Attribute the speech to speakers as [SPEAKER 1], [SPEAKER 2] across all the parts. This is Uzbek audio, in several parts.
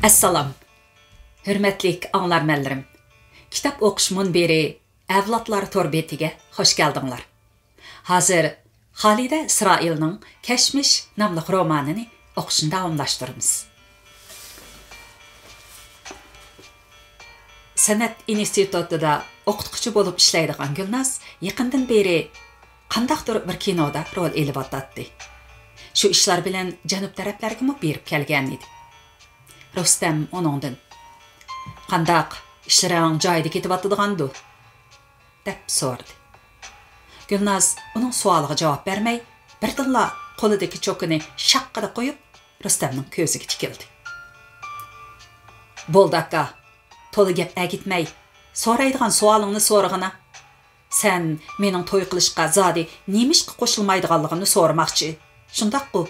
[SPEAKER 1] Assalom. Hürmetlik anlarmanlarım. Kitap okushmun beri avlodlar tor betiga hoş geldinglar. Hazır Halide İsrail'ning Keşmiş namli romanini o'qishni davomlashtiramiz. San'at institutida o'qituvchi bo'lib ishlaydigan Gulnaz yaqindan beri qandaqdir bir kinoda rol elib o'tadi. Shu ishlar bilan janub taraflarga berib kelgan edi. Rustam onundan "Qandaq ishlaring joyida ketib o'tadigandu?" deb so'radi. Gulnaz uning savoliga javob bermay, birdilla qo'lidagi cho'kini shaqqada qo'yib, Rustamning ko'ziga tikildi. "Bo'ldi aka, to'la gap agitmay, so'raydigan savolingni so'rag'ina. Sen mening to'y qilishga zodi nemishqa qo'shilmaydiganligini so'ramoqchi, shundaq-ku?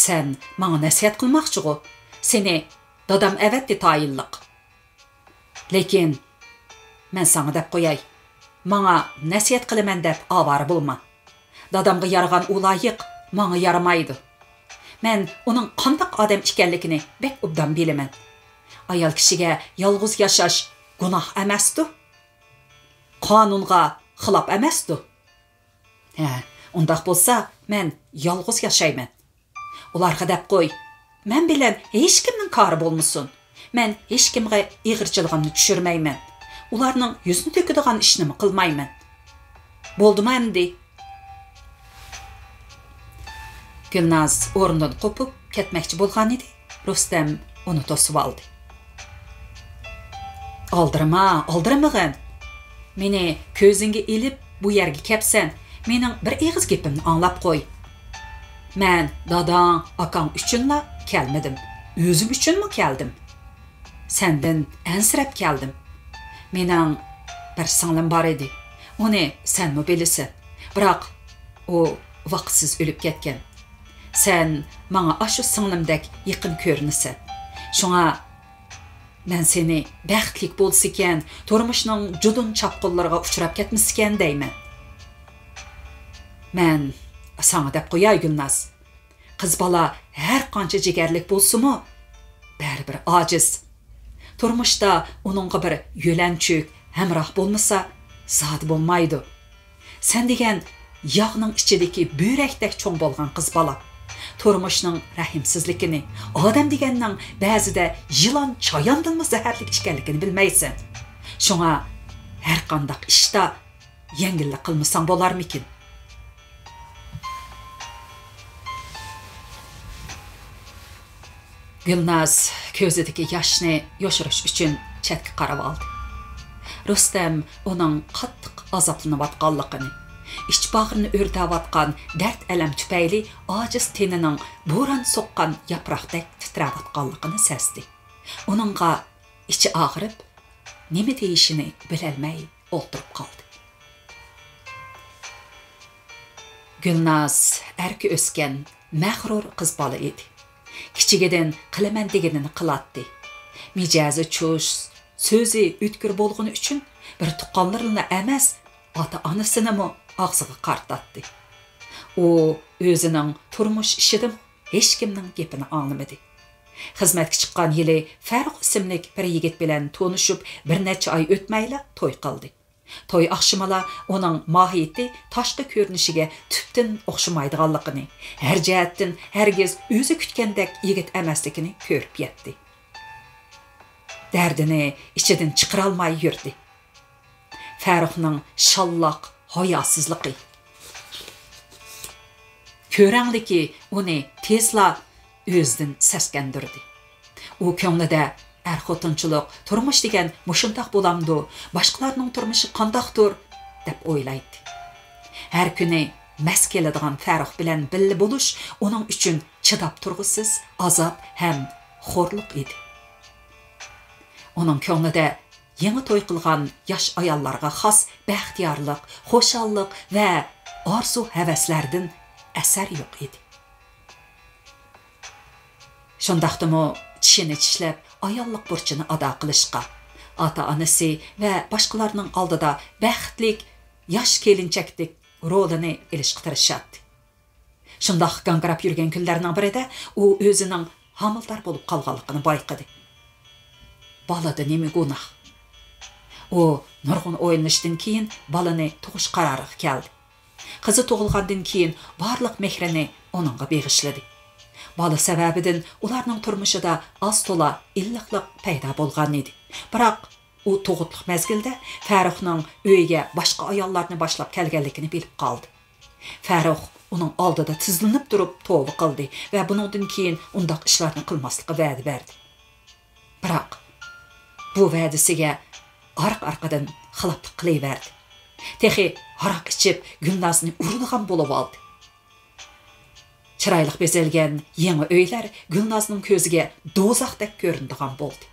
[SPEAKER 1] Sen bana nasihat qilmoqchi-ku. Seni dadam avatdi tayinliq. Lekin men sana deb qo'yay. Bana nasihat qilaman deb avara bo'lma. Dadamga yaragan u loyiq bana yaramaydi. Men uning qandaq odam ekanligini bek obdan bilaman. Ayol kishiga yolg'iz yashash gunoh emasdi. Qonunga xilof emasdi. Undaq bo'lsa, men yolg'iz yashayman. Ularga deb qo'y. Men bilan hech kimning kori bo'lmasin. Men hech kimga ig'irchiligimni tushirmayman. Ularning yuzini to'kadigan ishni qilmayman. Bo'ldimi endi? Gulnaz o'rnidan qo'pib ketmoqchi bo'lgan edi. Rustam uni to'sib oldi. Oldirmag'in. Meni ko'zingga ilib bu yerga kelsan, mening bir eg'iz gapimni anglab qo'y. Men dadang, akang uchunla kelmedim. Özüm üçün mü keldim? Senden ensirep keldim. Mening bir singlim bar edi. Onu sen mi bilisin? Biroq o vaqtsiz o'lib ketgan. Sen bana aşı singlimdek yaqin ko'rinasan. Şuna men seni baxtlik bo'lsa-ekan, turmushning judun chapqinlariga uchrab ketmisikan deyman. Men sana deb qo'yay Gulnaz. Qiz bola har qancha jigarlik bo'lsa-mu, baribir ojiz. Turmushda uningga bir yo'lanchuk, hamroh bo'lmasa, zot bo'lmaydi. Sen degan yog'ning ichidagi bo'rakdek cho'ng bo'lgan qiz bola. Turmushning rahimsizligini, odam deganning ba'zida yilon choyondanmi zaharlik ekanligini bilmaysan. Shunga har qanday ishda yengillik qilmasang bo'larmikin? Gulnaz ko'zidagi yoshni yoshirish uchun chetga qarab oldi. Rustam uning qattiq azoblanayotganligini, ich bag'rini o'rtayotgan dard alam tufayli ojiz tenining bo'ron so'qqan yaproqdek titrayotganligini sezdi. Uningga ichi og'rib, nima deyishini bilolmay o'tirib qoldi. Gulnaz erki o'sgan mag'rur qiz bola edi. Kichigidan qilaman deganini qilatdi. Mijazi chush, so'zi o'tkir bo'lgani uchun bir tuqqanlarini emas, ota-onasini mo og'ziga qartatdi. U o'zining turmush ishida hech kimning gapini anglamadi. Xizmatga chiqqan yili Farruh ismli bir yigit bilan tanishib, bir necha oy o'tmayla to'y qildi. To'y oqshimala uning mohiyati tashqi ko'rinishiga tubdan o'xshamaydiganligini, har jihatdan hargiz o'zi kutgandek yigit emasligini ko'rib yetdi. Dardini ichidan chiqara olmay yurdi. Farruhning shalloq hayosizligi, ko'rangligi uni tezla o'zidan seskandirdi. U ko'nglida xotinchilik, turmush degan mushundaq bo'lamdi, boshqalarning turmushi qandaqdir deb o'ylaydi. Har kuni mas keladigan Farruh bilan birga bo'lish uning uchun chidab turg'isiz azob ham xo'rliq edi. Uning ko'nglida yangi to'y qilgan yosh ayollarga xos baxtiyorlik, xushallik va orzu-havaslardan asar yo'q edi. Shundaqdimi tishini tishlab ayollik burchini ado qilishga, ota-onasi va boshqalarning oldida baxtlik yosh kelinchakdek rolini ilishga tirishadi. Shundoq gangrab yurgan kunlarning birida u o'zining hamildar bolup kalganlıkını bayqadı. Balada nemi günah? O nurgun oynashdan keyin balani tug'ish qaroriga keldi. Qizi tug'ilgandan keyin barliq mehrini onunga beg'ishladi. Bala sababidan ularning turmushida az to'la illiqlik paydo bo'lgan edi. Biroq u tug'utliq mezgilda Farruxning uyiga boshqa ayollarni boshlab kelganligini bilib qoldi. Farrux uning oldida tizlinib turib tavba qildi va bundan keyin undaq ishlarni qilmaslikka va'da berdi. Biroq bu va'dasiga arqadan xiloflik qilaverdi. Texi aroq ichib Gulnozni uradigan bo'lib oldi. Chiroyli bezalgan yangi uylar Gulnozning ko'ziga do'zaxdek ko'rinadigan bo'ldi.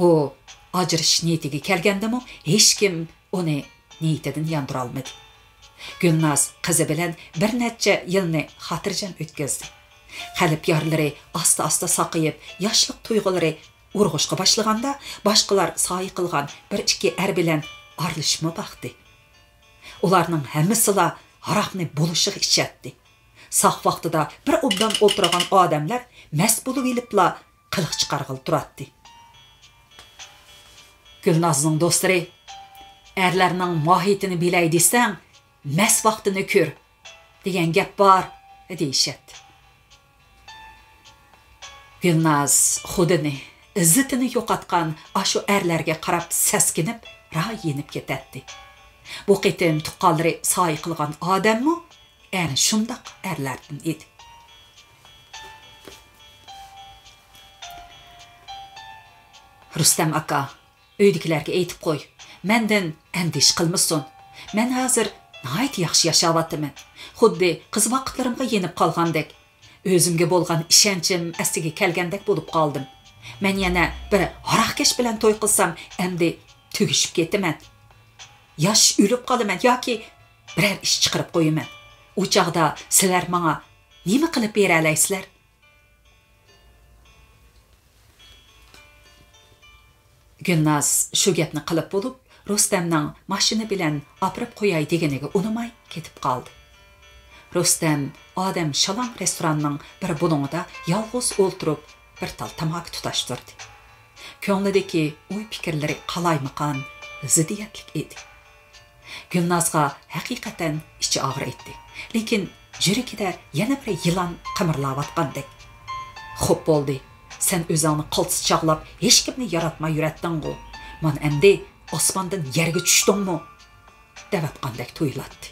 [SPEAKER 1] O ajrish niyatiga kelgandimi, hech kim uni niyatidan yandira olmadi. Gulnoz qizi bilan bir necha yilni xotirjam o'tkazdi. Qalb yarlari asta-asta saqayib, yoshlik tuyg'ulari urg'ishga boshlaganda boshqalar soyi qilgan bir ikki er bilan arlishma baxti. Ularning hammasila aroqni bo'lishiga ichatdi. Saq vaqtida bir obdan o'tirgan odamlar mast bo'lib elibla qiliq chiqarg'il turadi. Gulnozning do'stlari, erlarning mohiyatini bilay desang, mast vaqtini ko'r degan gap bor deyishadi. Gulnoz xudini, izzatini yo'qotgan ashu erlarga qarab saskinib, rayinib ketadi. Bu qitim tuqqanlari soy qilgan odammi? Ana shundaq erlardan edi. Rustam aka, uydagilarga aytib qo'y, mendan andish qilmasin. Men hozir nihoyat yaxshi yashayapman. Xuddi qiz vaqtlarimga yenib qolgandek, o'zimga bo'lgan ishonchim astiga kelgandek bo'lib qoldim. Men yana bir aroqkesh bilan to'y qilsam, endi tugishib ketaman. Yosh o'lib qolaman yoki biror ish chiqarib qo'yaman. U chaqda sizlar menga nima qilib bera olaysizlar? Gulnoz shu gapni qilib bo'lib, Rustamning mashina bilan opirib qo'yay deganiga unamay ketib qoldi. Rustam odam shalom restoranning bir bo'lonida yolg'iz o'ltirib, bir tal tamoq tutashtirdi. Ko'nglidagi o'y fikrlari qalaymiqan, ziddiyatlik edi. Gulnozga haqiqatan ichi og'ir etdi. Lekin yuragida yana bir yilon qimirlayotgandek. Xo'p bo'ldi. Sen o'zingni qaltis chaqlab, hech kimni yaratmay yuratding-ku. Men endi osmondan yerga tushdingmi? Devatgandek tuyuladi.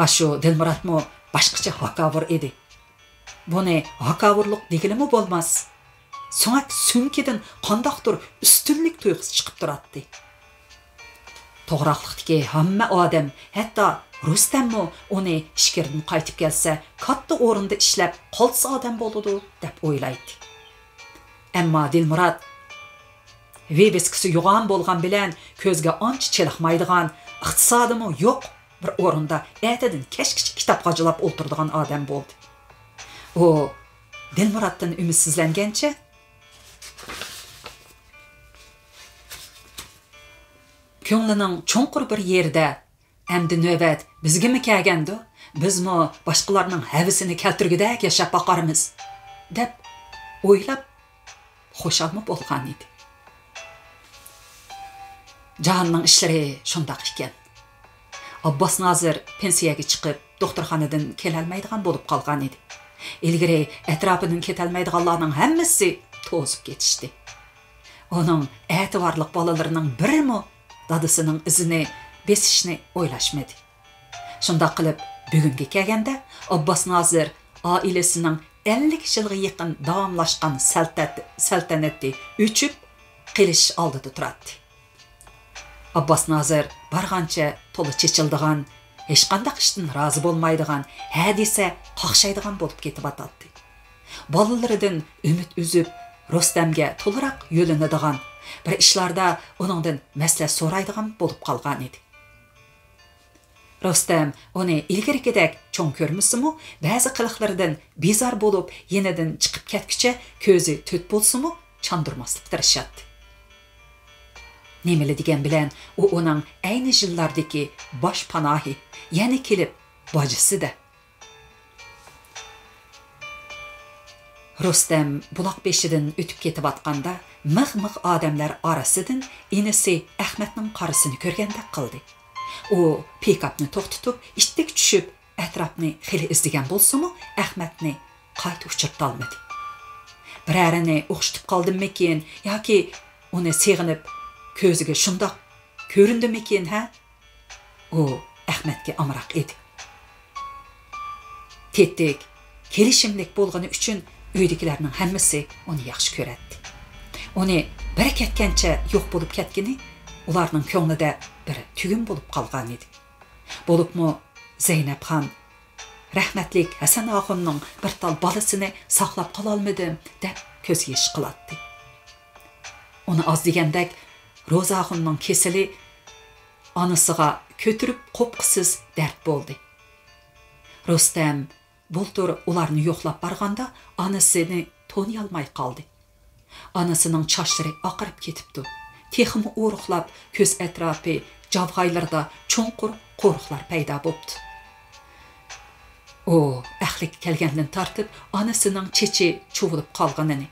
[SPEAKER 1] Ashu Dilmuratmo boshqacha hakavur edi. Buni hakavurlik deganimi bo'lmas. So'ng sumkidan qandoqdir ustunlik tuyg'usi chiqib turadi. To'g'riqlikdagi hamma odam, hatto Rustammo uni ishkirdan qaytib kelsa, katta o'rinda ishlab qolsa odam bo'ladi deb o'ylaydi. Ammo Dilmurat Vebiskisi yo'g'on bo'lgan bilan ko'zga ancha cheliqmaydigan, iqtisodimi yo'q bir o'rinda ertadan kechgacha kitob qojilab o'tiradigan odam bo'ldi. U Dilmuratdan umidsizlangancha ko'nglining cho'nqur bir yerda endi navbat bizgimi kelgandi? Bizmi boshqalarning havisini keltirgidek yashab boqarmiz deb o'ylab xo'shalma bo'lgan edi. Jahonning ishlari shundoq ekan. Abbos Nozir pensiyaga chiqib, doktorxonadan kelolmaydigan bo'lib qolgan edi. Ilgari atrofidan ketolmaydiganlarning hammasi to'zib ketishdi. Uning e'tiborli bolalarining birimi dadasining izini besishni o'ylashmadi. Shundoq qilib, bugunga kelganda Abbos Nozir oilasining 50 yilga yaqin davomlashgan saltanati o'chib qilish oldida turadi. Abbos Nozir bargancha to'la chechildigan, hech qanday ishdan rozi bo'lmaydigan, hadisa qaqshaydigan bo'lib ketib atadi. Bolalaridan umid uzib, Rustamga to'liq yo'linadigan, bir ishlarda uningdan maslahat so'raydigan bo'lib qolgan edi. Rustam uni ilgarigidek cho'ng ko'rmisimi, ba'zi qiliqlaridan bezor bo'lib, yenidan chiqib ketguncha ko'zi to't bo'lsimi, chandurmaslik tirishadi. Nemeli degan bilan u uning ayni yillardagi bosh panohi, ya'ni kelib bojisida. Rustem bulaq beşidən ötüb ketib atqanda mıh-mıh adamlar arasıdan inisi Ahmetning qarısını görgəndə qıldı. O pikapni to'xtatib, ittik tushib, atrofni xili izlagan bo'lsa-mu, Ahmetni qayta uchirta olmadi. Birərini o'xshitib qoldimmikin yoki uni seg'inib ko'ziga shundoq ko'rindimikin, ha? O Ahmetga amroq edi. Tetdik, kelishimlik bo'lgani uchun uydagilarning hammasi uni yaxshi ko'radi. Uni bir ketgancha yo'q bo'lib ketgini ularning ko'nglida bir tugum bo'lib qolgan edi. Bo'libmi Zeynabxon rahmatlik Hasan og'amning bir tal bolasini saqlab qola olmadim deb ko'z yosh qilatdi. Uni oz degandek Roza og'amning kesili onasiga ko'tirib qo'pqisiz dard bo'ldi. Rustem bultur ularni yo'qlab barganda onasini to'niy olmay qoldi. Onasining chochlari oqarib ketibdi. Texmi o'ruqlab ko'z atrofi javg'aylarda cho'nqur qo'riqlar paydo bo'ldi. O ahlik kelgandan tortib onasining chechi chuvilib qolganini,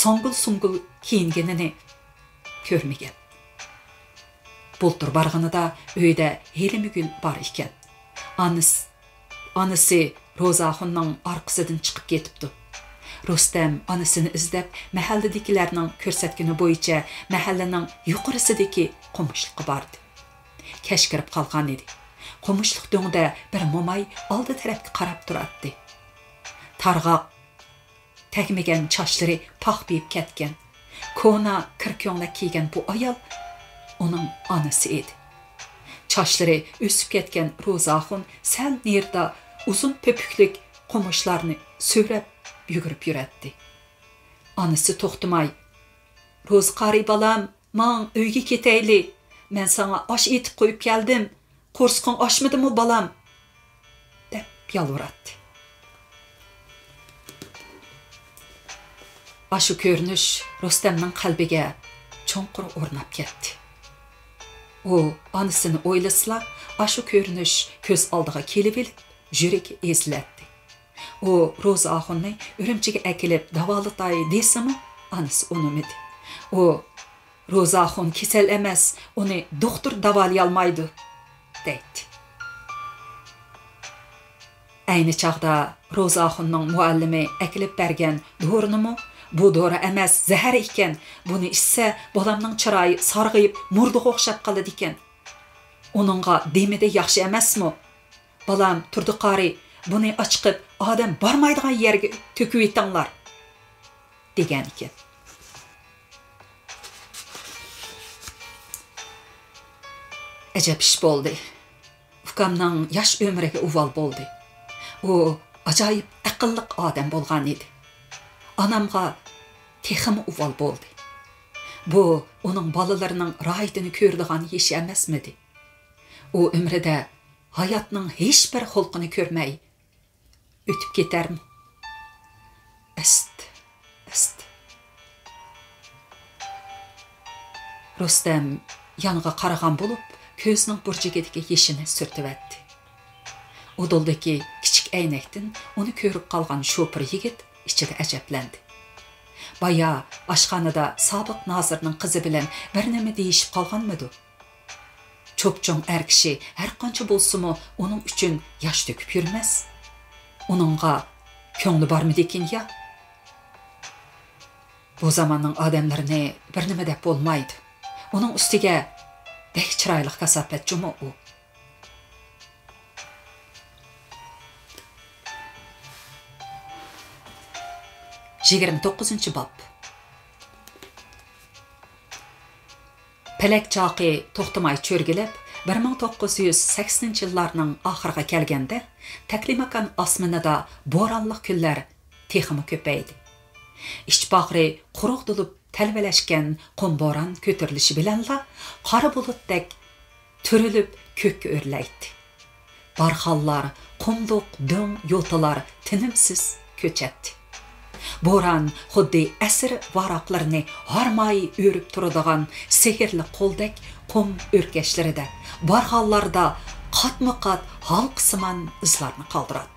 [SPEAKER 1] songul-sungul kiyinganini ko'rmagan. Bultur barg'anida uyda helimigul bar ekan. Onasi Rozaxonning orqasidan chiqib ketibdi. Rustem onasini izlab mahalladagilarning ko'rsatgani bo'yicha mahallaning yuqorisidagi qumushliqqa bordi. Kech kirib qolgan edi. Qumushliq do'ngda bir mo'may oldi tarafga qarab turardi. Targ'oq tegmagan chochlari paxbiyib ketgan. Kona kirko'ngla kiygan bu ayol uning onasi edi. Chochlari o'sib ketgan Rozaxon sal nerda uzun pöpüklik qumushlarni so'rab yugurib yuratdi. Onasi to'xtamay, "Roz qari balam, men uyga ketayli. Men sana osh etib qo'yib keldim. Qo'rsqing oshmadimi balam?" deb yalvaradi. Ashu ko'rinish Rustamning qalbiga cho'nqur o'rnab ketdi. O onasini o'ylasla, ashu ko'rinish ko'z oldiga kelib yuragi eziladi. O Roza og'amni Urumchiga akilib davolatay desimi, onasi unumidi. O Roza og'am kasal emas, uni doktor davolay olmaydi deydi. Ayni chaqda Roza og'amning muallimi akilib bergan do'rinimi, bu dori emas, zahar ekan. Buni ichsa, bolamning chiroyi sarg'ayib, murdiga o'xshab qoladi ekan. Uningga demida yaxshi emasmi? Balam turdi qari, buni ochqib, odam bormaydigan yerga to'kib etinglar degan ekan. Ajab ish bo'ldi. Ukamning yosh umriga uval bo'ldi. U ajoyib aqlli odam bo'lgan edi. Anamga texim uval bo'ldi. Bu uning bolalarining ro'yitini ko'rdigan ish emasmidi? U umrida hayotning hech bir xulqini ko'rmay o'tib ketarmi? Ist. Rustem yoniga qaragan bo'lib, ko'zining burjigidagi yeshini surtibdi. Uduldagi kichik aynakdan uni ko'rib qolgan shopir yigit ichida ajablandi. Baya oshxonada sobiq nozirning qizi bilan bir nima deyishib qolganmidi? Cho'pchong er kishi har qancha bo'lsa-mu uning uchun yosh to'kib yurmas. Uningga ko'ngli bormidi ekan ya? Bu zamonning odamlarini bir nima deb bo'lmaydi. Uning ustiga bek chiroyli kasofat-juma u. Jigrim 9 bob. Pelek chaqi to'xtamay cho'rgilib 1980-yillarning oxiriga kelganda Taklimakan osmonida bo'ronli kunlar texmi ko'paydi. İchbog'ri quruq bo'lib talvalashgan qum bo'ron ko'tarilishi bilanla qora bulutdek turilib ko'kka o'rlaydi. Barxallar, qumduq, do'ng, yo'talar tinimsiz ko'chadi. Bo'ron xuddi asr varoqlarini harmay o'rib turadigan sehrli qo'ldek qum o'rkashlarida, barxallarda qatma-qat halqsimon izlarni qoldiradi.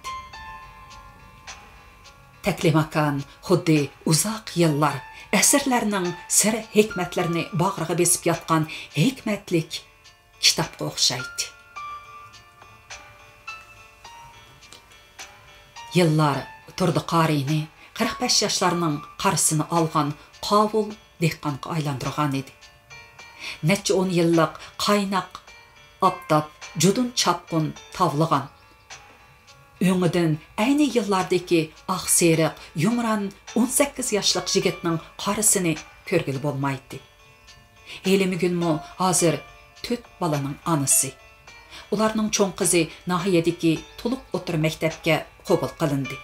[SPEAKER 1] Taklimakan xuddi uzoq yillar, asrlarning sir hikmatlarini bag'riga besib yotgan hikmatlik kitobga o'xshaydi. Yıllar turdi qariyni 45 yaşlarının qarısını alğan qavul dehqanqa aylandırğan edi. Neçə 10 yıllık qaynaq, aptap, judun çapqın tavlığan. Öňüden ayni yıllardaki aq seriq, yumran 18 yaşlıq jigitning qarısını körgili bolmaydı. Helimigülmü hazır 4 balanın anısı. Ularning çoğun kızı nahiyedeki tuluq otur mektepke qabul qılındı.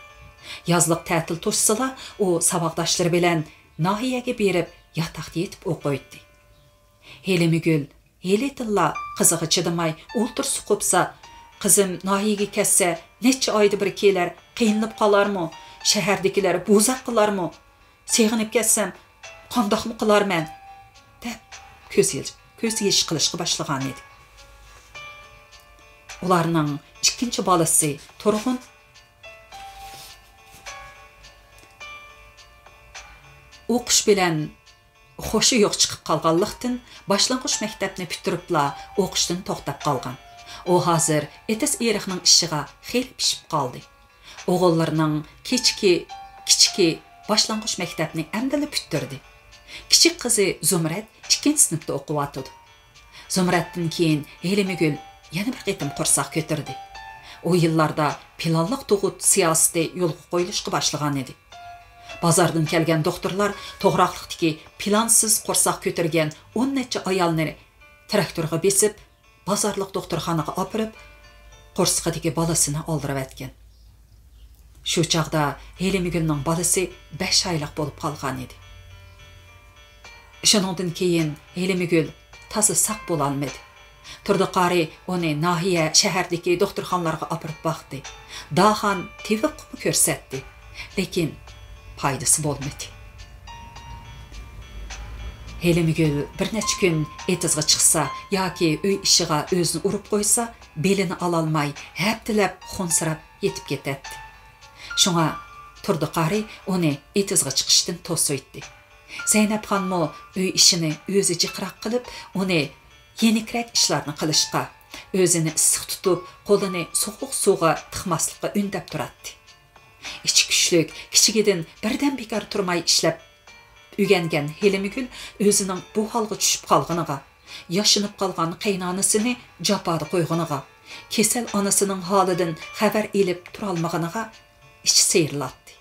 [SPEAKER 1] Yazlıq tətil toşsala o savaqdaşları bilen nahiyege berip yataqda yetip oquydu. Helimigül heletilla qızığı çıdımay oltur suqupsa, qızım nahiyege kesse neçe ayda bir keler qiyinlip qalarmı, şehirdekiler buzaq qılarmı, seğinip kessem qandaq mı qılarman dep köz yeş qilishqa başlagan edi. Ularning ikkinchi balası Turğun o'qish bilan xoşu yo'q chiqib qolganlikdan boshlang'ich maktabni bitiribla o'qishdan to'xtab qolgan. O hozir etis eriqning ishiga xel pishib qoldi. O'g'illarining kichiki boshlang'ich maktabni amdili bitirdi. Kichik qizi Zumrat 2-sinfda o'qiyotdi. Zumratdan keyin Helimigül yana bir qitim qursaq ko'tardi. O yillarda planliq tug'ut siyosati yo'lga qo'yilishga boshlagan edi. Bazardan kelgan doktorlar to'g'raqliqdagi plansiz qursaq ko'targan 10 necha ayolni traktorga besib, bazarliq doktorxonaga opirib, qursaqdagi balasini oldirib etgan. Shu chaqda Helimigülning balasi 5 oylik bo'lib qolgan edi. Shuningdan keyin Helimigül tası saq bo'la olmadi. Turdi qari onu nahiye shahardagi doktorxonalarga opirib baqdi. Dahan tevib ko'rsatdi, lekin faydası bo'lmadi. Helimigül bir necha kun etizga chiqsa yoki uy ishiga o'zini urib qo'ysa, belini alalmay, haftalab xunsirab yetib ketadi. Shunga turdi qari onu etizga chiqishdan to'saydi. Zeynepxonmo uy ishini o'zi jiqroq qilib, uni yenikrak ishlarni qilishga, o'zini issiq tutib, qo'lini sovuq suvga tiqmaslikka undab turadi. İçi güçlük, kichigidin birden bekar turmay ishlab ögengen Helimigül özünün bu halga tushib qolganiga, yaşınıp qalgan qaynanasını japada qo'yganiga, kesel anasının halidan xabar elib turalmaganiga ichi seyirlatdi.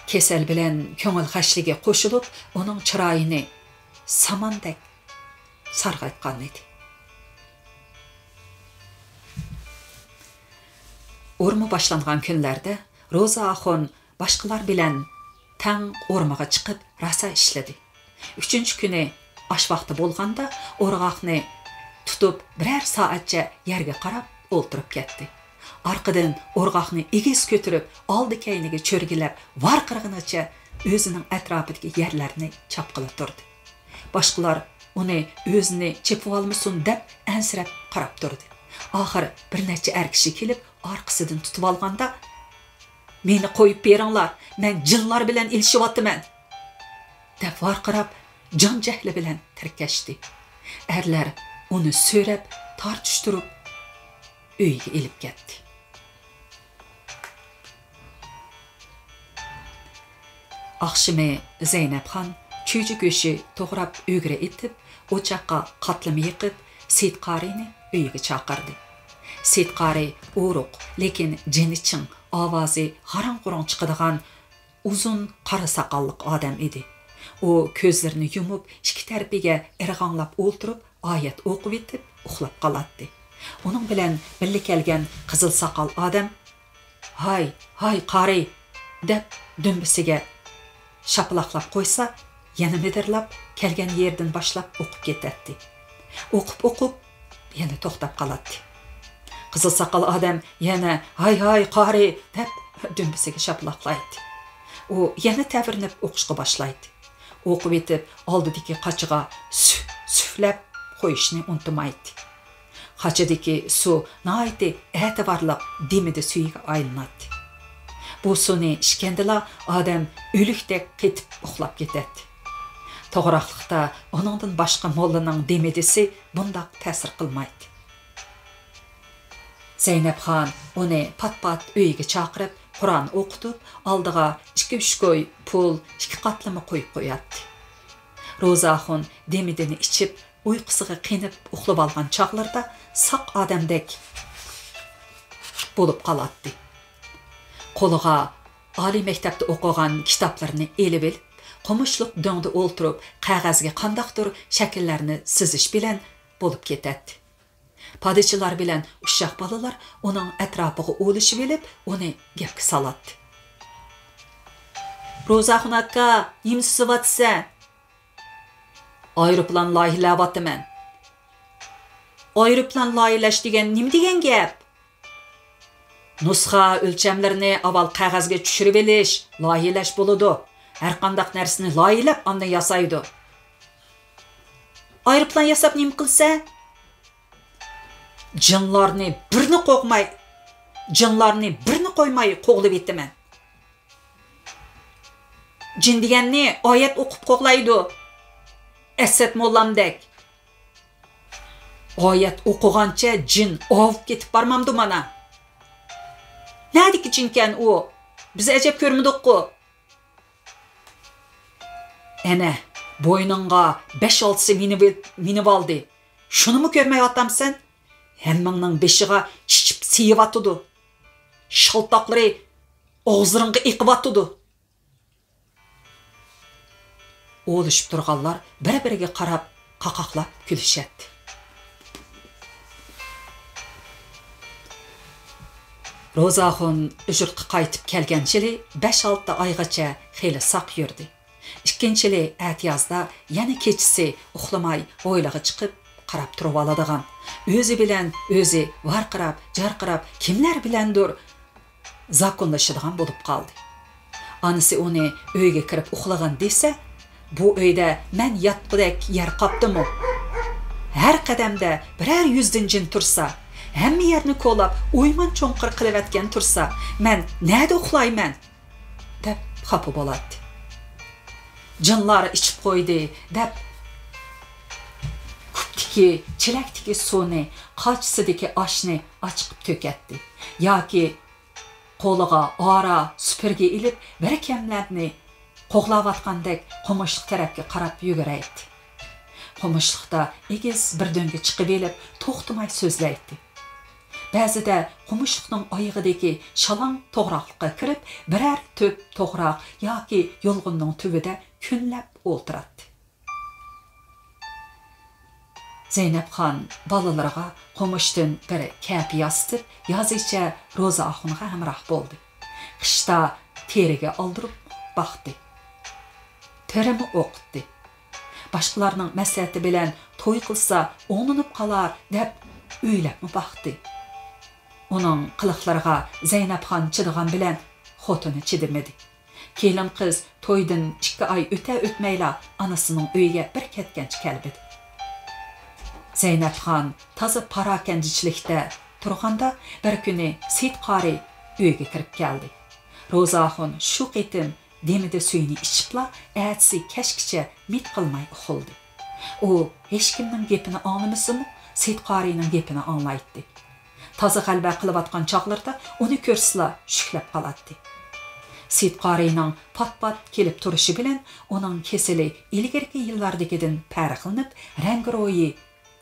[SPEAKER 1] Kesel bilen ko'ngil xashligi qo'shilib, onun chiroyini samandek sarg'aytgan edi. Orma başlanğan günlerde Roza Axun başqalar bilen tang ormaga chiqib rasa ishladi. 3-cü günü aş vaqti bolganda orgaqni tutub birer saatcha yerga qarab o'ltirib ketdi. Arqadan orgaqni egiz ko'tirib, oldi keyniga cho'rgilab, varqirg'inicha o'zining atrofidagi yerlarni chapqilib turdi. Başqalar uni o'zini chepib olmasin deb ansirab qarab turdi. Axir bir necha er kishi kelib arkasından tutup alganda "Meni qo'yib beringlar, men jinlar bilan ilishyapman" deb varqirab, jon jahli bilan tirkashdi. Erlar uni so'rab, tortishtirib uyga elib ketdi. Akşamı Zeynepxon cho'ji go'shi to'g'rab o'g'ri etib, o'choqqa qatlama yiqib, Seyit qarini uyiga chaqirdi. Seyit qari o'ruq, lekin jiniching, ovozi g'arang-g'urang chiqadigan uzun qora saqalliq odam edi. O ko'zlarini yumib, ikki tarafiga irg'anglab o'ltirib, oyat o'qib etib, uxlab qoladi. Uning bilan birga kelgan qizil saqal odam "Hay qari" deb dumbisiga shapalaqlab qo'ysa, yana midirlab kelgan yerdan boshlab o'qib ketadi. O'qib yana to'xtab qoladi. Qizil saqal odam yana "Hay qari" deb dumbisiga shapalaqlaydi. O yana tavirnib o'qishga boshlaydi. O'qib etib, oldidagi qachiga suflab qo'yishni unutmaydi. Qachidagi suv naiti e'tiborli demida suyiga aylanadi. Bu suni ishkandila odam o'likdek ketib uxlab ketadi. To'g'raqliqda onundan boshqa mollaning demedisi bundaq ta'sir qilmaydi. Zeynepxon uni pat-pat uyiga chaqirib, Qur'on o'qitib, oldiga 2-3 ko'y pul 2 qatlama qo'yib qo'yadi. Ro'zaxon demidini ichib, uyqusiga qinib uxlab olgan chaqlarda saq odamdek bo'lib qoladi. Qo'liga oliy maktabda o'qigan kitoblarni elib olib, qumushliq do'ngda o'ltirib, qog'ozga qandaqdir shakllarni sizish bilan bo'lib ketadi. Padişalar bilan uşaq balalar onun ətrafıga o'lishib elib, uni gapga saladi. Ro'zaxon aka, nima sizyapsan? Aeroplan loyihalayapman. Aeroplan loyihalash degan nima degan gap? Nusxa o'lchamlarini avval qog'ozga tushirib elish, loyihalash bo'ladi. Har qanday narsani loyihilab, ondan yasaydi. Aeroplan yasab nima qilsa? Jinlarni birini qo'ymay qo'g'lib etaman. Jin deganni oyat o'qib qo'g'laydi. Asad mollamdek. Oyat o'qigancha jin ovib ketib bormamdi mana. Nadiki jinkan u? Biz ajab ko'rmadik-ku. Ana, bo'yningga 5-6 minib oldi. Shuni mi ko'rmay otamsan? Hemmangning beshiga chichib siyib Shaltoqlari og'ziringga iqib atudi. O'lishib turganlar bir-biriga qarab, qaqaqlab kulishadi. Ro'zaxon ujurtga qaytib kelganchili 5-6 oygacha xeyli saq yurdi. Ikkinchili atiyazda yana kechisi uxlamay o'ylig'i chiqib qarab turib oladigan. O'zi bilan o'zi varqirab, jarqirab, kimlar bilandir zakonlashadigan bo'lib qoldi. Anisi uni uyga kirib uxlagan desa, bu uyda men yotqidek yer qopdimi? Har qadamda birer 100 jin tursa, hamma yerni qo'lab, o'yman cho'nqir qilayotgan tursa, men nada uxlayman? deb xafa bo'ladi. Jinlar ichib qo'ydi deb kuptiki, chelakdiki suvni, qochsidagi oshni ochqib to'katdi. Yoki qo'liga ora supurgi ilib, bir kamlarni qo'g'layotgandek qumushliq tarafga qarab yuguraydi. Qumushliqda egiz bir do'ngga chiqib elib, to'xtamay so'zlaydi. Ba'zida qumushliqning oyig'idagi shalong to'g'roqlikqa kirib, birer to'p to'g'roq yoki yo'lg'inning tubida kunlab o'ltiradi. Zeynepxon balalarga qumushdan bir kap yastib, yozicha Ro'zaxonga hamroh bo'ldi. Qishda teriga oldirib baqdi. Terimi o'qitdi. Boshqalarning maslahati bilan to'y qilsa o'nunib qolar deb o'ylabmi baqdi. Uning qiliqlariga Zeynepxon chidigan bilan xotini chidimedi. Kelin qiz to'ydan 2 oy o'tmayla anasining uyiga bir ketgancha kelibdi. Zeynepxon toza parakandichilikda turganda bir kuni Seyit qori uyiga kirib keldi. Ro'zaxon shu qitim demida suyini ichibla, atsi kashkicha mit qilmay uxildi. U hech kimning gapini anglamasimi, Seyit qorining gapini anglaydi. Toza qalba qilayotgan chaqlarda uni ko'rsla shuklab qoladi. Seyit qorining pat-pat kelib turishi bilan uning kesili ilgirki yillardagidan farqlanib, rangi-ro'yi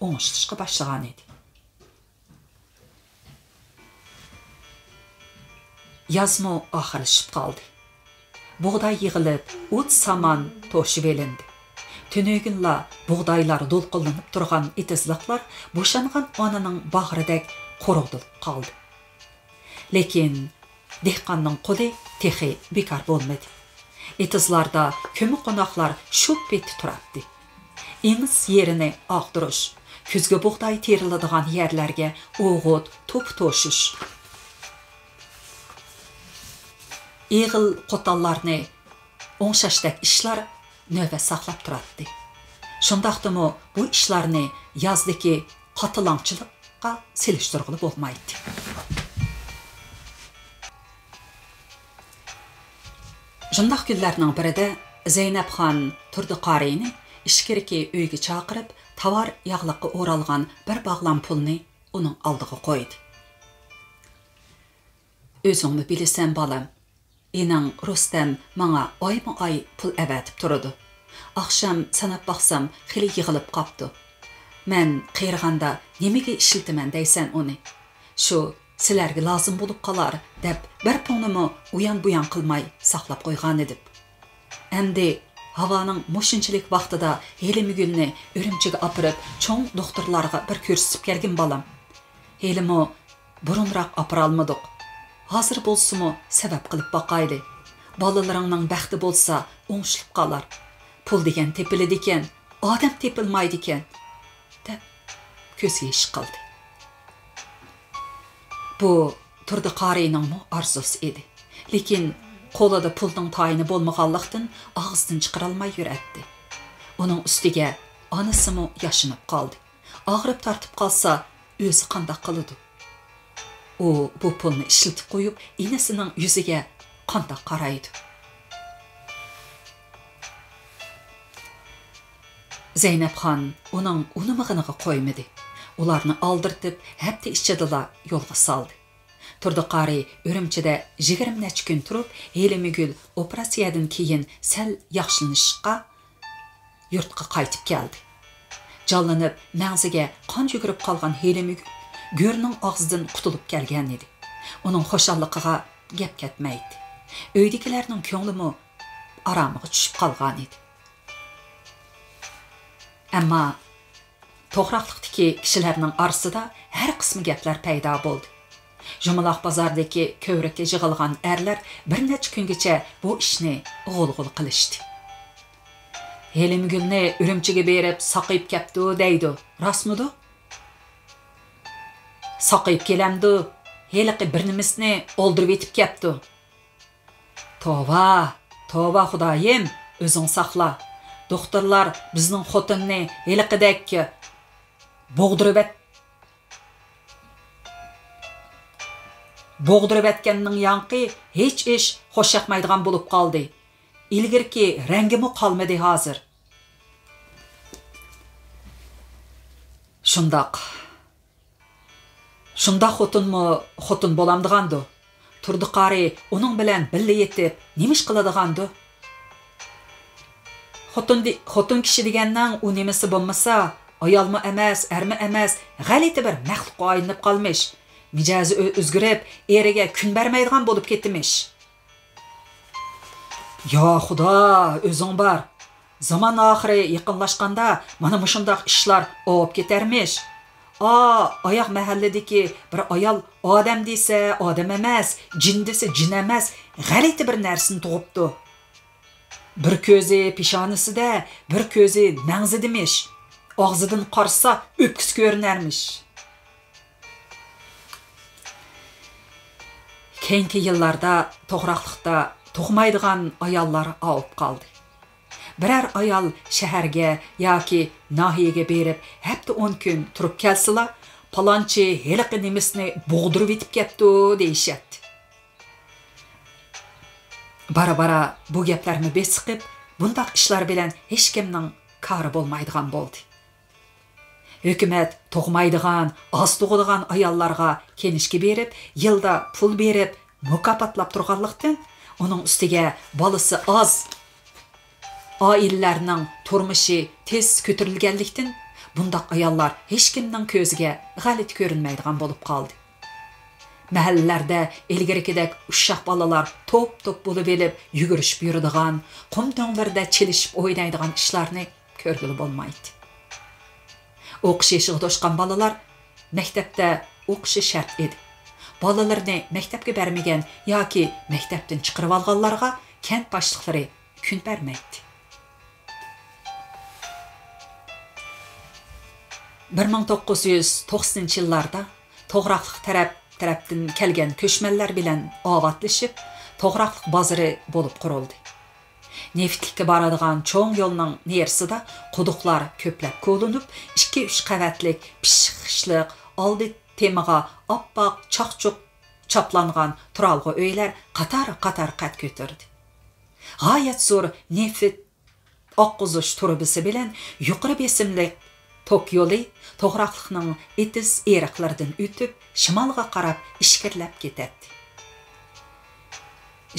[SPEAKER 1] o'ngishishga boshlagan edi. Yazmo oxirlashib qoldi. Buğday yig'ilib, o't saman to'shib elindi. Tünögünla buğdaylar dolqullanib turgan etizliqlar bo'shangan onaning bag'ridek qo'rg'dilib qoldi. Lekin dehqonning qo'li texi bekor bo'lmadi. Etizlarda ko'mi qo'noqlar sho'p etib turardi. Emiz yerini og'dirish, kuzgi buğday teriladigan yerlarga o'g'it to'p to'shish. Eğil qo'tallarni o'ngshashdak ishlar navbat saqlab turardi. Shundaqdimi bu ishlarni yozdagi qotilangchilikqa selishtirg'ili bo'lmaydi. Şundaq günlərinin birində Zeynep xan Turdi qariyni işkirki uyga chaqirib, tovar yağlıqqa o'ralgan bir bağlan pulni uning oldiga qo'ydi. O'zingni bilasan balam, ening Rustam menga oyma-oy pul avatib turadi. Akşam sanab baxsam, xili yig'ilib qopdi. Men qiyirganda nimaga ishiltiman deysan uni? Shu sizlarga lozim bo'lib qolar deb bir pulnimi uyan-buyan qilmay saqlab qo'ygan edim. Endi havoning mushunchalik vaqtida Helimigulni Urumchiga opirib, cho'ng doktorlarga bir ko'rsatib kelgin balam. Helimi burunroq opira olmadik. Hozir bo'lsa-mu sabab qilib boqayli. Balalaringning baxti bo'lsa, o'ngishib qolar. Pul degan tepiladi ekan, odam tepilmaydi ekan, deb ko'z yesh qildi. Bu Turdi qariyning arzusi edi. Lekin qo'lida pulning tayini bo'lmaganlikdan og'zidan chiqara olmay yuradi. Uning ustiga onasimi yashinib qoldi. Og'rib tortib qolsa, o'zi qanday qiladi? U bu pulni ishlatib qo'yib, enasining yuziga qanday qaraydi? Zeynep xon uning unimig'iniga qo'ymadi. Ularni oldirtib, hafta ichida yo'lga soldi. Turdi qari Urumchida 20 necha kun turib, Helimigul operatsiyadan keyin sal yaxshilanishqa yurtga qaytib keldi. Jonlanib, mag'ziga qon yugurib qolgan Helimigul go'rning og'zidan qutulib kelgan edi. Uning xushalligiga gap ketmaydi. Uydagilarning ko'nglimi aromiga tushib qolgan edi. Ammo to'g'raqliqdagi kishilarning orasida har qismi gaplar paydo bo'ldi. Jumaloq bozordagi ko'vrikka yig'ilgan erlar bir necha kungacha bu ishni g'ul-g'ul qilishdi. Helimigulni Urumchiga berib saqib ketdi deydi. Rostmidi? Saqib kelamdi. Heliqi bir nimisni o'ldirib etib ketdi. Tova, tova Xudoyim, o'zing saqla. Doktorlar bizning xotinni heliqidek bo'g'dirib etganning yanqi hech ish xo'shaqmaydigan bo'lib qoldi. Ilgirki rangimi qolmadi hozir. Shundoq xotin bo'lamdigandi. Turdi qari uning bilan birga yetib, nima ish qiladigandu? Xotin kishi degandan u nimasi bo'lmasa, ayolmi emas, ermi emas, g'alati bir maxluqqa aylanib qolmish. Mijozi o'zgarib, eriga kun bermaydigan bo'lib ketimish. Yo Xudo, o'zing bor. Zaman oxiri yaqinlashganda mana shundoq ishlar olib ketarmish. Oyoq mahalladagi bir ayol odam desa, odam emas, jin desa, jin emas, g'alati bir narsani tug'ibdi. Bir ko'zi peshonasida, bir ko'zi mag'zidimish. Og'zidan qarsa o'pkis ko'rinarmish. Keyingi yillarda to'g'raqliqda tug'maydigan ayollar olib qoldi. Birer ayol shaharga yoki nahiyaga berib, hafta 10 kun turib kelsila, palonchi heliqi nimisni bo'g'dirib etib ketdi deyishadi. Bara-bara bu gaplarni besiqib, bundaq ishlar bilan hech kimning kori bo'lmaydigan bo'ldi. Hukumat tug'maydigan, oz tug'adigan ayollarga kenishga berib, yilda pul berib, mukofotlab turganlikdan, uning ustiga bolasi oz oilalarning turmushi tez ko'tarilganlikdan, bundaq ayollar hech kimning ko'ziga g'alati ko'rinmaydigan bo'lib qoldi. Mahallalarda ilgarigidek ushshaq bolalar to'p-to'p bo'lib elib, yugurishib yuradigan, qum do'nglarda chilishib o'ynaydigan ishlarni ko'rgili bo'lmaydi. O'qish yoshiga to'shgan bolalar maktabda o'qishi shart edi. Bolalarni maktabga bermagan yoki maktabdan chiqarib olganlarga kent boshliqlari kun bermaydi. 1990-yillarda to'g'raqliq tarafdan kelgan ko'chmanlar bilan ovatlashib, to'g'raqliq bozori bo'lib qurildi. Neftlikka boradigan cho'ng yo'lning nersida quduqlar ko'plab ko'linib, 2-3 qavatlik pishqishliq oldi temaga oppoq chaqchuq chaplangan turalg'i uylar qator-qator qad ko'tardi. g'oyat zo'r nefit oqquzish turbisi bilan yuqori besimli tok yo'li to'g'roqlikning etiz eriqlaridan o'tib shimolga qarab ishkirlab ketadi.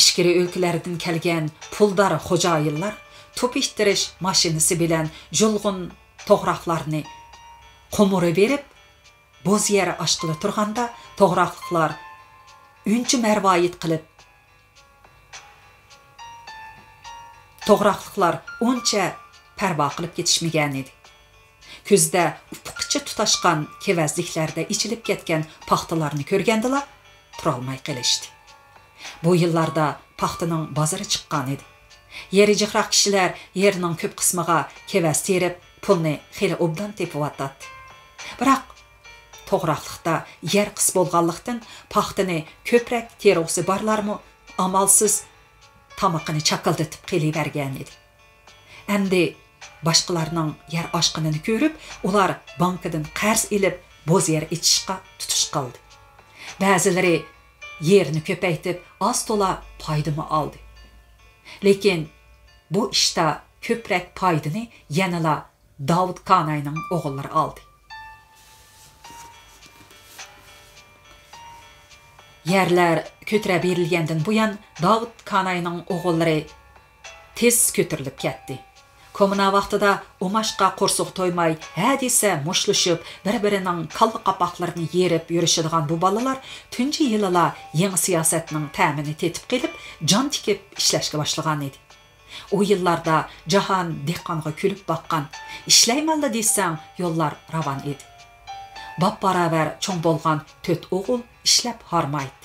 [SPEAKER 1] Ishkiri o'lkalardan kelgan puldor xo'jayinlar to'pishtirish mashinasi bilan yulg'un to'g'roqlarni qumuri berib, bo'z yeri oshqili turganda to'g'roqliklar uncha marvoyit qilib, to'g'roqliklar uncha parvo qilib ketishmagan edi. Kuzda ufuqcha tutashgan kevazliklarda ichilib ketgan paxtalarni ko'rgandilar, turolmay qilishdi. Bu yillarda paxtaning bozori chiqqan edi. Yeri jiqroq kishilar yerning ko'p qismiga kevaz terib, pulni xeli obdan tepib atadi. Biroq to'g'roqlikda yer qis bo'lganlikdan paxtani ko'prak teruvsi borlarmi amalsiz tamoqini chaqildatib qelivergan edi. Endi boshqalarning yer oshqinini ko'rib, ular bankadan qarz ilib bo'z yer ichishga tutish qildi. Ba'zilari yerni ko'paytib, oz to'la foydami oldi. Lekin bu ishda ko'prak foydani yanala Davud Kanayning o'g'illari oldi. Yerlar ko'tarib berilgandan buyon Davud Kanayning o'g'illari tez ko'tarilib ketdi. Komuna vaqtida umashqa qo'rsuq to'ymay, hadisa mushlushib, bir-birining qalbi qapoqlarini yerib yurishadigan bu bolalar tunji yillar yangi siyosatning ta'mini tetib kelib, jon tikib ishlashga boshlagan edi. O yillarda jahon dehqonga kulib boqqan, ishlaymanla desang, yo'llar ravon edi. Bab-baravar cho'ng bo'lgan 4 o'g'il ishlab harmaydi.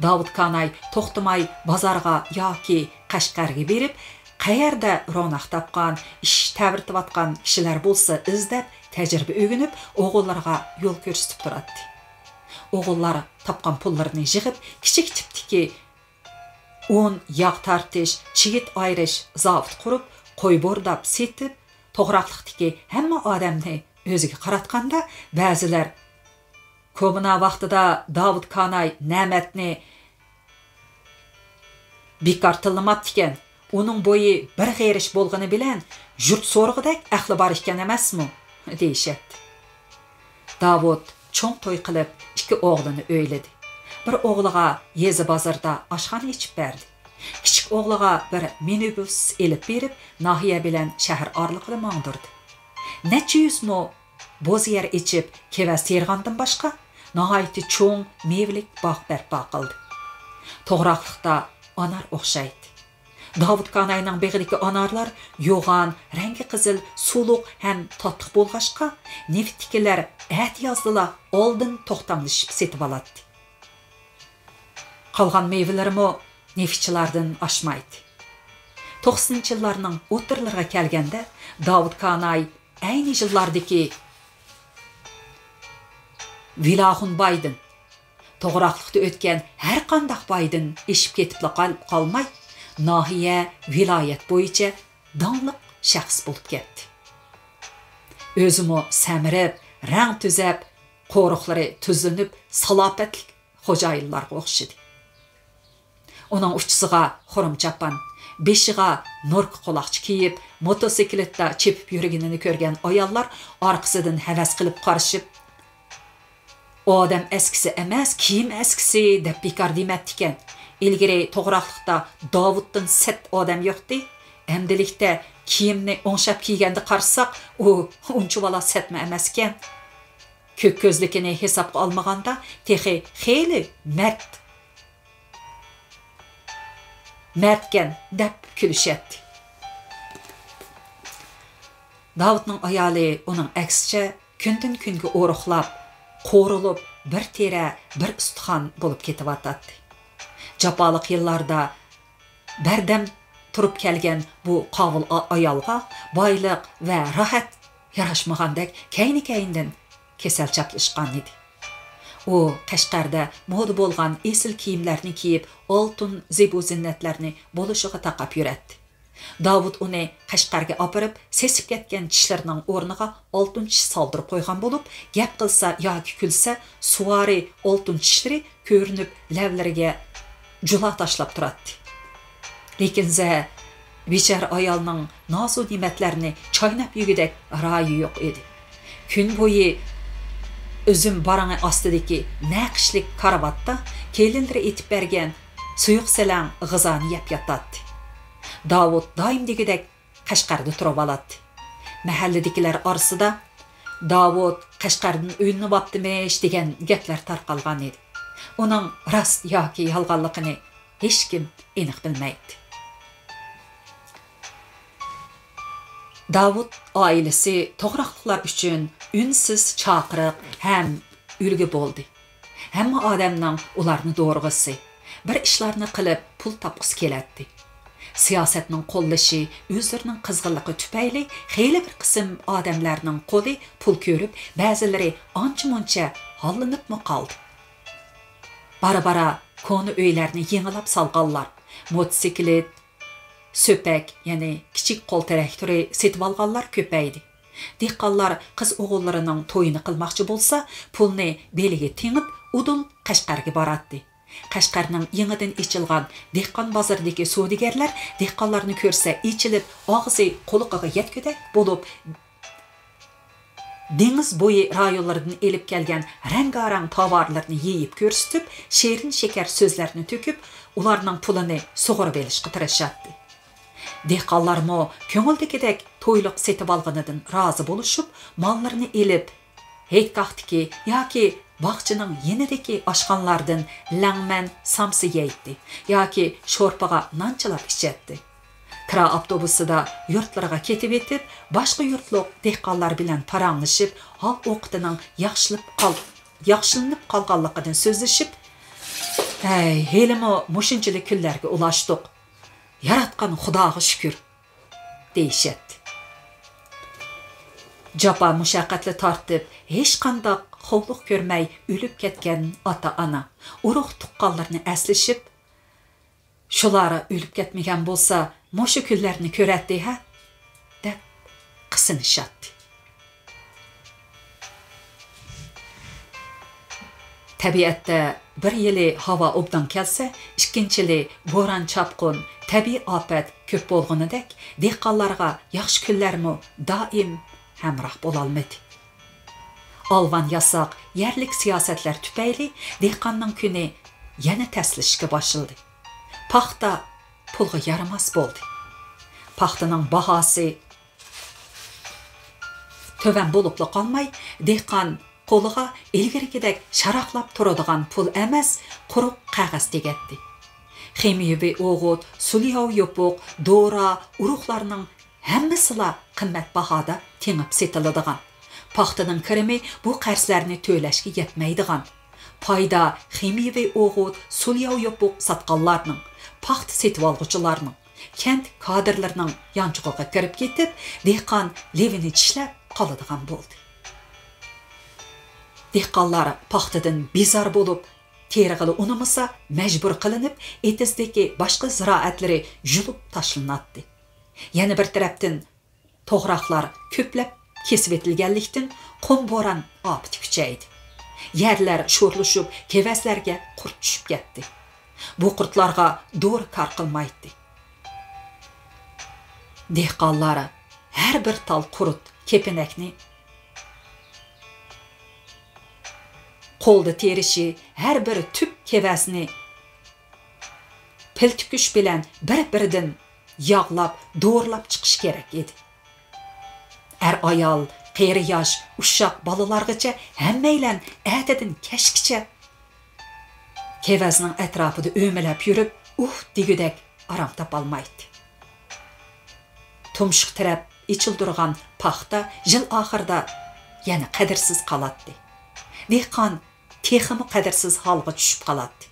[SPEAKER 1] Davud Kanay to'xtamay bozorga yoki Qashqarga berib, qayerda ro'naq topgan, ish ta'birtayotgan kishilar bo'lsa izlab, tajriba o'rganib, o'g'illarga yo'l ko'rsatib turadi. O'g'illar topgan pullarni yig'ib, kichik tipdagi un, yog' tartish, chigit ayrish zavod qurib, qo'y bo'rdab setib, to'g'roqlikdagi hamma odamni o'ziga qaratganda, ba'zilar ko'mina vaqtida Davud Kanay ne'matni bekor tillamabdi ekan. Uning bo'yi bir g'erish bo'lgani bilan yurt so'rg'idak ahli bor ekan emasmi, deyishadi. Davud cho'ng to'y qilib 2 o'g'lini o'yladi. Bir o'g'liga yezi bozorda oshxona ichib berdi. Kichik o'g'liga bir minibus elib berib, nahiya bilan shahar orliqida mangdirdi. Necha yuz mo bo'z yer ichib, kevaz tergandan boshqa nihoyatda cho'ng mevlik bog' barpo qildi. To'g'roqlikda anar o'xshaydi. Davud Kanayning beg'idagi anarlar yo'g'on, rangi qizil, suluq ham tatliq bo'lg'ashqa, neftkilar ehtiyozlilar oldin to'xtamlashib setib oladi. Qolgan meyvelarmi neftchilardan oshmaydi. 90-yillarning o'tirlariga kelganda Davud Kanay ayni yillardagi Vilahun Bayden to'g'roqlikda o'tgan har qanday Bayden eshib ketib qolmay, nahiya viloyat bo'yicha donliq shaxs bo'lib ketdi. O'zimi samirib, rang tuzab, qo'riqlari tuzlanib, salobatlik xo'jayinlarga o'xshadi. Uning uchisiga xurum chapan, beshiga nork quloqchi kiyib, motosikletda chepib yurganini ko'rgan ayollar orqasidan havas qilib qarashib, odam askisi emas, kiyim askisi deb bekor dematdi ekan. Ilgari to'g'roqlikda Davuddan set odam yo'qdi. Endilikda kiyimni o'ngshab kiyganda qarsak, u uncha vala setma emas ekan. Ko'k ko'zlikini hisobga olmaganda, texi xeyli mardkan deb kulishadi. Davudning ayoli uning aksicha kundan kunga o'roqlab, qo'rilib, bir tera, bir ustixon bo'lib ketyapti. Japaliq yillarda bardam turib kelgan bu qovul ayolga boyliq va rohat yarashmagandek kayni-kayndan kasal chaplashgan edi. U Qashqarda moda bo'lgan esil kiyimlarni kiyib, oltin zebu zinnatlarni bo'lishiga taqab yuradi. Davud uni Qashqarga opirib, sesib ketgan tishlarining o'rniga oltin tish soldirib qo'ygan bo'lib, gap qilsa yoki kulsa, suvari oltin tishlari ko'rinib, lavlariga jula tashlab turadi. Lekin Bechara ayolning nozu ne'matlarini chaynab yegidek rayi yo'q edi. Kun bo'yi o'zim barangi ostidagi naqshlik karavatda kelinlari etib bergan suyuq salang g'izoni yeb yotadi. Davud doim degidek Qashqarda turib oladi. Mahalladagilar orasida Davud Qashqardan uylanib optimish degan gaplar tarqalgan edi. Uning rost yoki yolg'onligini hech kim aniq bilmaydi. Davud oilasi to'g'riqlar uchun unsiz chaqiriq ham ulgi bo'ldi. Hamma odamning ularni do'rg'isi, bir ishlarni qilib pul topqisi keladi. Siyosatning qo'llashi, o'zlarining qizg'inligi tufayli xeyli bir qism odamlarning qo'li pul ko'rib, ba'zilari ancha-muncha hollanibmi qoldi. Bara-bara konu uylarni yengilab salganlar, motosiklet, söpak, ya'ni kichik qo'l traktori setib olganlar ko'paydi. Dehqonlar qiz o'g'illarining to'yini qilmoqchi bo'lsa, pulni beliga tengib, udul Qashqarga boradi. Qashqarning yangidan ochilgan dehqon bozoridagi savdogarlar dehqonlarni ko'rsa, ichilib, og'zi qo'liqiga yetgudak bo'lib, dengiz bo'yi rayonlaridan elib kelgan rangarang tovarlarni yeyib ko'rsatib, sherin shakar so'zlarni to'kib, ularning pulini sug'urib olishga tirishadi. Dehqonlarmo ko'ngildagidek to'yliq setib olganidan rozi bo'lishib, mollarini elib, heytqaqdiki yoki bog'chining yenidagi oshxonlardan langman samsi yeydi yoki sho'rpaga nonchilar ichadi. Tra avtobusida yurtlarga ketib etib, boshqa yurtliq dehqonlar bilan paranglashib, hal o'qitining yaxshilanib qolganligidan so'zlashib, "Ey, helimo mushunchalik kunlarga ulashdik. Yaratgan Xudoga shukr" deyishadi. Japa mushaqqatli tortib, hech qanday xovliq ko'rmay o'lib ketgan ota-ona, urug' tuqqanlarni aslashib, "Shulara o'lib ketmagan bo'lsa, mushu kunlarni ko'radi ha?" deb qisinishadi. Tabiatda bir yili havo obdan kelsa, ikkinchili bo'ron chapqun, tabiiy ofat ko'p bo'lganidek, dehqonlarga yaxshi kunlarmi doim hamroh bo'la olmadi. Alvan yasoq, yerlik siyosatlar tufayli dehqonning kuni yana taslishga boshildi. Paxta pulga yaramas bo'ldi. Paxtaning bahosi töven bo'lib qolmay, dehqon qo'liga ilgirgidek sharaqlab turadigan pul emas, quruq qog'oz tegatdi. Ximiyevi o'g'it, suliyov yopiq, dora, urug'larning hammasila qimmat bahoda tengib setiladigan. Paxtaning kirimi bu qarzlarni to'lashga yetmaydigan. Payda ximiyevi o'g'it, suliyov yopiq satqanlarning, paxta setib olg'uchilarning, kent kadrlarining yanchug'iga kirib ketib, dehqon levini tishlab qoladigan bo'ldi. Dehqonlar paxtadan bezor bo'lib, terig'ili unamasa majbur qilinib, etizdagi boshqa ziroatlari yulib tashlanadi. Yana bir tarafdan to'g'roqlar ko'plab kesib etilganlikdan qum bo'ron ofati kuchaydi. Yerlar sho'rlashib, kevaslarga qurt tushib ketdi. Bu qurtlarga do'ri kor qilmaydi. Dehqonlar har bir tal qurut kepinakni qo'lda terishi, har bir tüp kevasini piltukush bilan bir-biridan yog'lab, do'rlab chiqish kerak edi. Ayol, qeri yosh, ushoq bolalargacha hammaylan atidan kashkicha kevazning atrofida o'milab yurib, degudak arom topolmaydi. Tumshuq taraf ichildirgan paxta yil oxirida yana qadrsiz qoladi. Dehqon teximi qadrsiz holga tushib qoladi.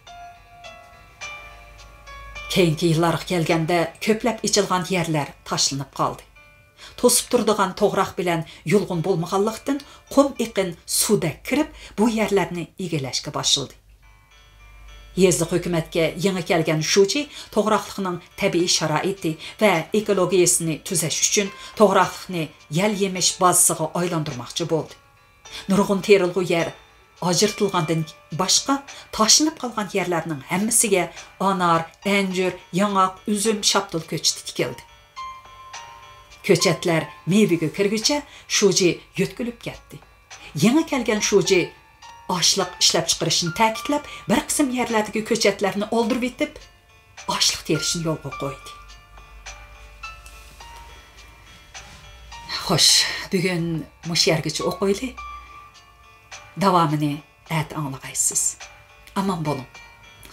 [SPEAKER 1] Keyingi yillarga kelganda ko'plab ichilgan yerlar tashlanib qoldi. To'sib turadigan to'g'roq bilan yulg'un bo'lmaganlikdan qum iqin suvda kirib, bu yerlarni egallashga boshildi. Yezliq hukumatga yangi kelgan shuchi to'g'roqlikning tabiiy sharoiti va ekologiyasini tuzash uchun to'g'roqlikni yal yemish bazasiga aylantirmoqchi bo'ldi. Nurg'un terilg'u yer ajirtilgandan boshqa tashlanib qolgan yerlarning hammasiga anor, anjir, yong'oq, uzum, shaptul ko'chati tikildi. Köçetler meyvege kirgiçe şuji yutkulup ketdi. Yeni kelgen şuji aşlıq işlep çıkarışını ta'kidlab, bir qism yerlerdagi köçetlerini oldirib etib, aşlıq terishini yo'lga qo'ydi. Xo'sh, bugun mush yergacha o'qiyli. Davomini at anglag'aysiz. Aman bo'lin.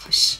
[SPEAKER 1] Xo'sh.